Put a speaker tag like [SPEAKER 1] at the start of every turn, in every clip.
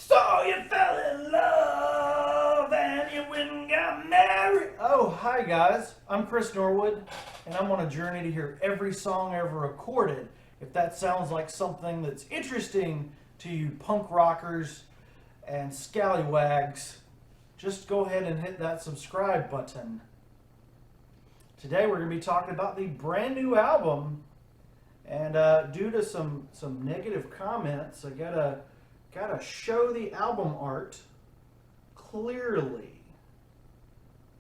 [SPEAKER 1] So you fell in love and you went and got married. Oh, hi guys. I'm Chris Norwood, and I'm on a journey to hear every song ever recorded. If that sounds like something that's interesting to you punk rockers and scallywags, just go ahead and hit that subscribe button. Today we're going to be talking about the brand new album, and due to some negative comments, I gotta show the album art clearly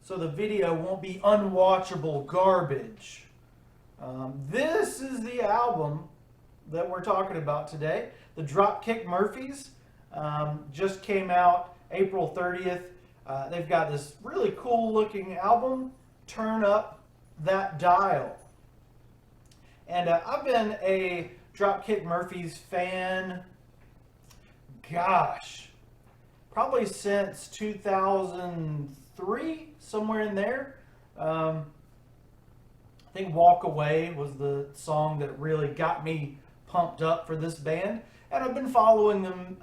[SPEAKER 1] so the video won't be unwatchable garbage. This is the album that we're talking about today. The Dropkick Murphys just came out April 30th. They've got this really cool looking album, Turn Up That Dial. And I've been a Dropkick Murphys fan, probably since 2003, somewhere in there. I think Walk Away was the song that really got me pumped up for this band. And I've been following them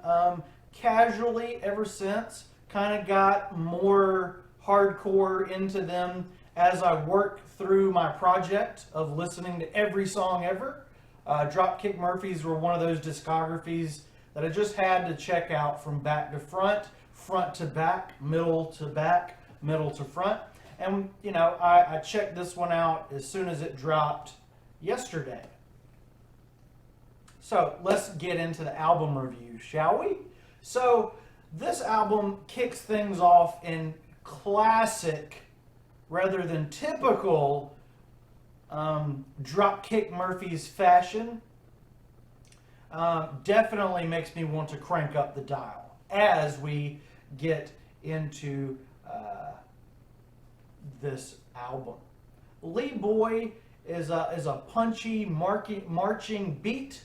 [SPEAKER 1] casually ever since. Kind of got more hardcore into them as I worked through my project of listening to every song ever. Dropkick Murphys were one of those discographies that I just had to check out from back to front, front to back, middle to front. And, you know, I checked this one out as soon as it dropped yesterday. So let's get into the album review, shall we? So this album kicks things off in classic, rather than typical, Dropkick Murphys fashion. Definitely makes me want to crank up the dial as we get into this album. Lead Boy is a punchy marching beat,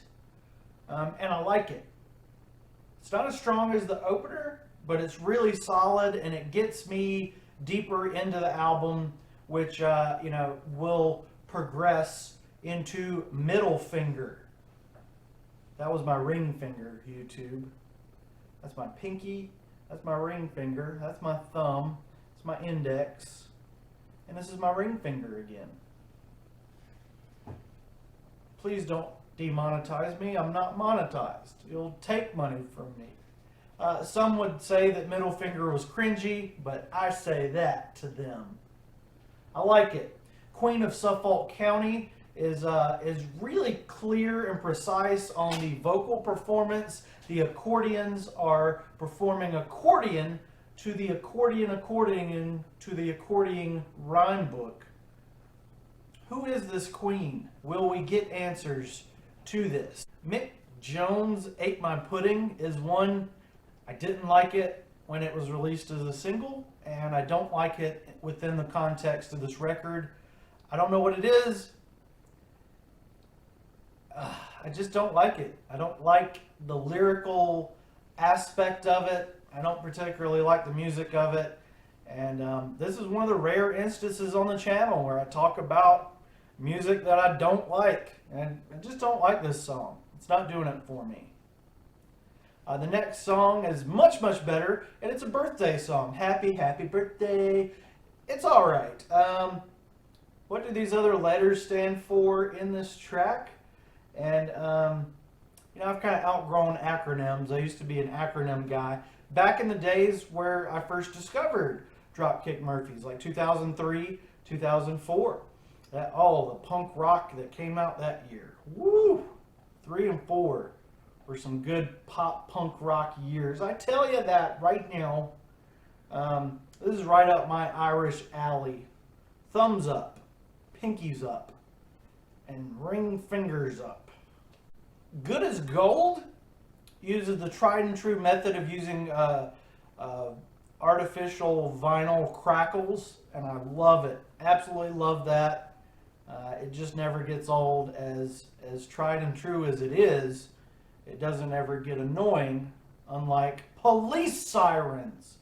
[SPEAKER 1] and I like it. It's not as strong as the opener, but it's really solid, and it gets me deeper into the album, which will progress into Middle Finger. That was my ring finger, YouTube. That's my pinky. That's my ring finger. That's my thumb. That's my index. And this is my ring finger again. Please don't demonetize me. I'm not monetized. You'll take money from me. Some would say that middle finger was cringy, but I say that to them. I like it. Queen of Suffolk County is really clear and precise on the vocal performance. The accordions are performing accordion to the accordion to the accordion rhyme book. Who is this queen? Will we get answers to this? Mick Jones' Ate My Pudding is one. I didn't like it when it was released as a single, and I don't like it within the context of this record. I don't know what it is. I just don't like it. I don't like the lyrical aspect of it. I don't particularly like the music of it. And this is one of the rare instances on the channel where I talk about music that I don't like. And I just don't like this song. It's not doing it for me. The next song is much better, and it's a birthday song. Happy birthday. It's alright. What do these other letters stand for in this track? And, I've kind of outgrown acronyms. I used to be an acronym guy. Back in the days where I first discovered Dropkick Murphys, like 2003, 2004. The punk rock that came out that year. Woo! 3 and 4 were some good pop punk rock years. I tell you that right now. This is right up my Irish alley. Thumbs up, pinkies up, and ring fingers up. Good as Gold uses the tried and true method of using artificial vinyl crackles, and I love it. Absolutely love that. It just never gets old. As tried and true as it is, it doesn't ever get annoying, unlike police sirens.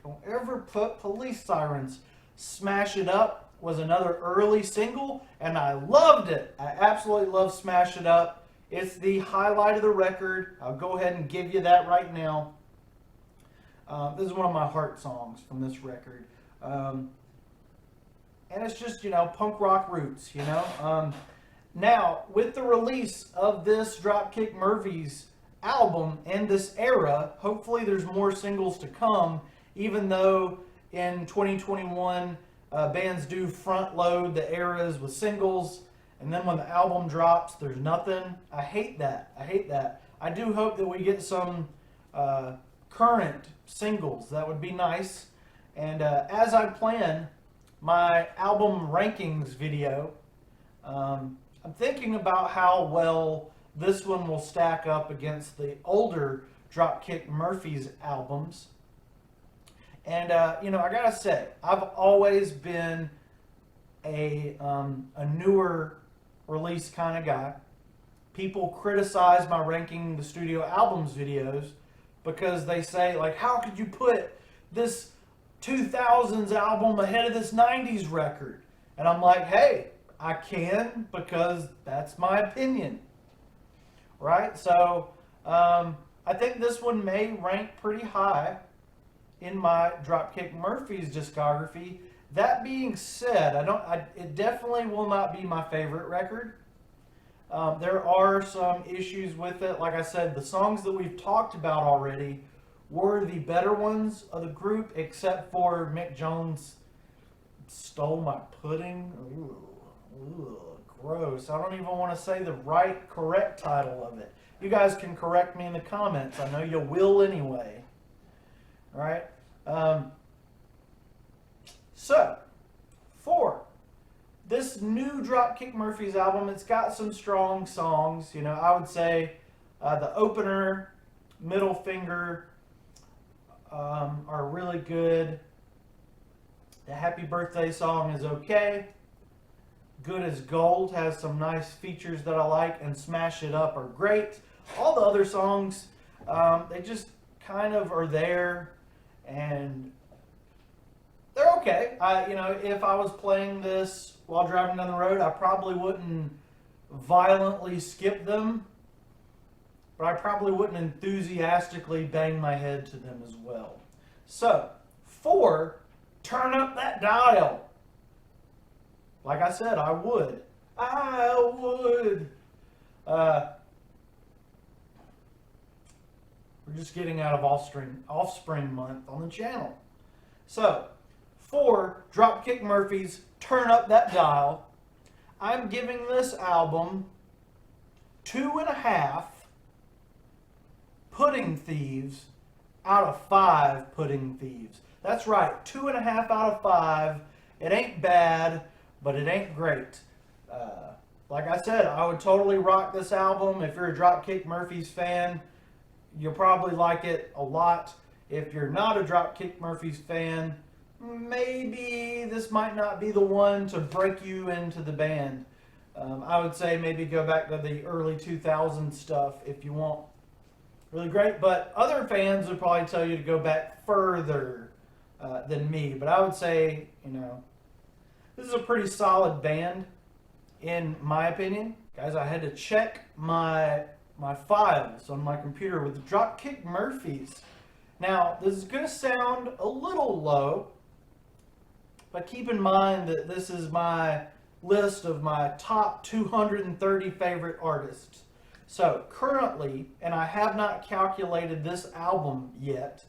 [SPEAKER 1] Don't ever put police sirens. Smash It Up was another early single, and I loved it. I absolutely love Smash It Up. It's the highlight of the record. I'll go ahead and give you that right now. This is one of my heart songs from this record. And it's just, punk rock roots, Now, with the release of this Dropkick Murphys album and this era, hopefully there's more singles to come, even though in 2021 bands do front load the eras with singles, and then when the album drops, there's nothing. I hate that. I do hope that we get some current singles. That would be nice. And as I plan my album rankings video, I'm thinking about how well this one will stack up against the older Dropkick Murphys albums. And, I gotta say, I've always been a newer release kind of guy. People criticize my ranking the studio albums videos because they say, like, how could you put this 2000s album ahead of this 90s record? And I'm like, hey, I can, because that's my opinion, right? So I think this one may rank pretty high in my Dropkick Murphys discography. That being said, it definitely will not be my favorite record. There are some issues with it. Like I said, the songs that we've talked about already were the better ones of the group, except for Mick Jones stole my pudding. Ooh, gross. I don't even want to say the correct title of it. You guys can correct me in the comments. I know you will anyway. All right. So, for this new Dropkick Murphys album, it's got some strong songs. I would say the opener, Middle Finger, are really good. The Happy Birthday song is okay. Good as Gold has some nice features that I like, and Smash It Up are great. All the other songs, they just kind of are there, and they're okay. If I was playing this while driving down the road, I probably wouldn't violently skip them, but I probably wouldn't enthusiastically bang my head to them as well. So, 4, turn up that dial. Like I said, I would. We're just getting out of Offspring month on the channel. So, 4, Dropkick Murphys, turn up that dial. I'm giving this album 2.5 pudding thieves out of 5 pudding thieves. That's right, 2.5 out of 5. It ain't bad, but it ain't great. Like I said, I would totally rock this album. If you're a Dropkick Murphys fan, you'll probably like it a lot. If you're not a Dropkick Murphys fan, maybe this might not be the one to break you into the band. I would say maybe go back to the early 2000s stuff if you want really great. But other fans would probably tell you to go back further than me. But I would say, this is a pretty solid band, in my opinion. Guys, I had to check my files on my computer with the Dropkick Murphys. Now, this is going to sound a little low, but keep in mind that this is my list of my top 230 favorite artists. So, currently, and I have not calculated this album yet,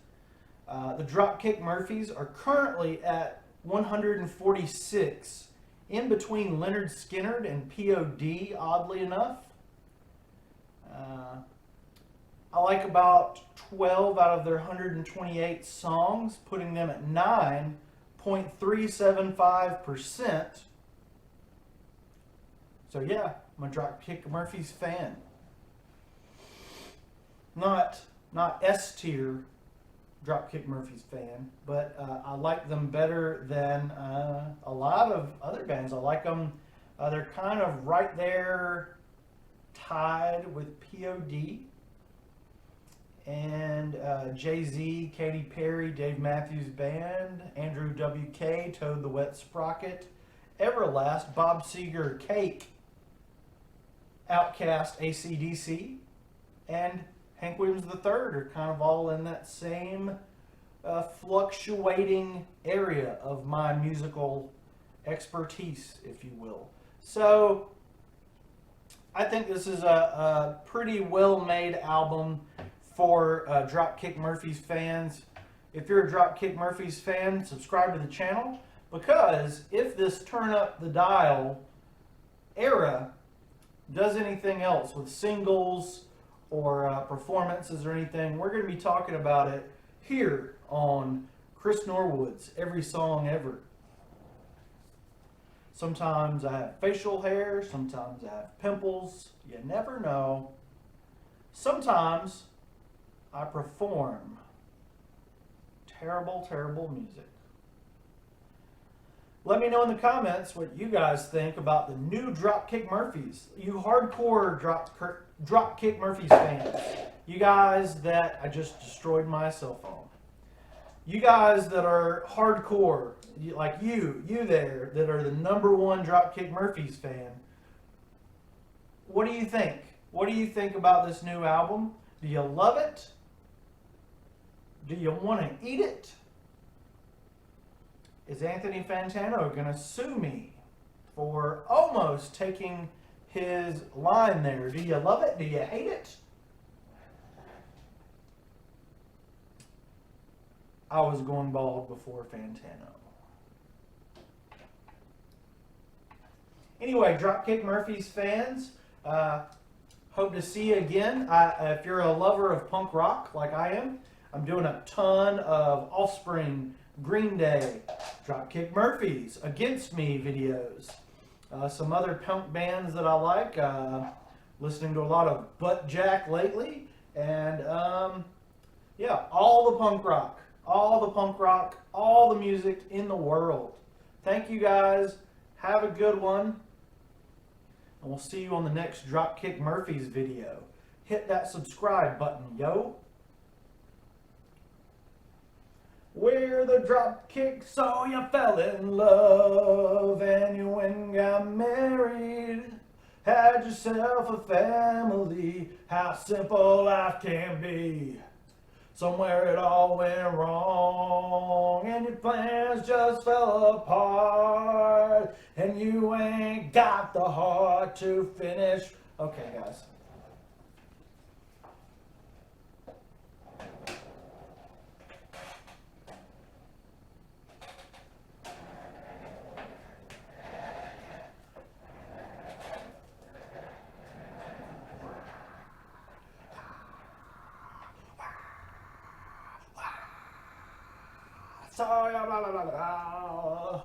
[SPEAKER 1] the Dropkick Murphys are currently at 146, in between Lynyrd Skynyrd and P.O.D., oddly enough. I like about 12 out of their 128 songs, putting them at 9.375%. So yeah, I'm a Dropkick Murphys fan. Not S tier Dropkick Murphys fan, but I like them better than a lot of other bands. I like them. They're kind of right there, tied with P.O.D. and Jay-Z, Katy Perry, Dave Matthews Band, Andrew W.K., Toad the Wet Sprocket, Everlast, Bob Seger, Cake, Outkast, AC/DC, and Hank Williams III are kind of all in that same fluctuating area of my musical expertise, if you will. So I think this is a pretty well-made album for Dropkick Murphys fans. If you're a Dropkick Murphys fan, subscribe to the channel, because if this Turn Up the Dial era does anything else with singles or performances or anything, we're going to be talking about it here on Chris Norwood's Every Song Ever. Sometimes I have facial hair, sometimes I have pimples, you never know. Sometimes I perform terrible, terrible music. Let me know in the comments what you guys think about the new Dropkick Murphys. You hardcore Dropkick Murphys fans. You guys that I just destroyed my cell phone. You guys that are hardcore, like you there, that are the #1 Dropkick Murphys fan. What do you think? What do you think about this new album? Do you love it? Do you want to eat it? Is Anthony Fantano going to sue me for almost taking his line there? Do you love it? Do you hate it? I was going bald before Fantano. Anyway, Dropkick Murphys fans, hope to see you again. If you're a lover of punk rock like I am, I'm doing a ton of Offspring, Green Day, Dropkick Murphys, Against Me videos. Some other punk bands that I like. Listening to a lot of Butt Jack lately. And yeah, all the punk rock. All the punk rock. All the music in the world. Thank you guys. Have a good one. And we'll see you on the next Dropkick Murphys video. Hit that subscribe button, yo. We're the Dropkick, so you fell in love and you went and got married. Had yourself a family, how simple life can be. Somewhere it all went wrong and your plans just fell apart and you ain't got the heart to finish. Okay, guys. So, blah, blah, blah, blah.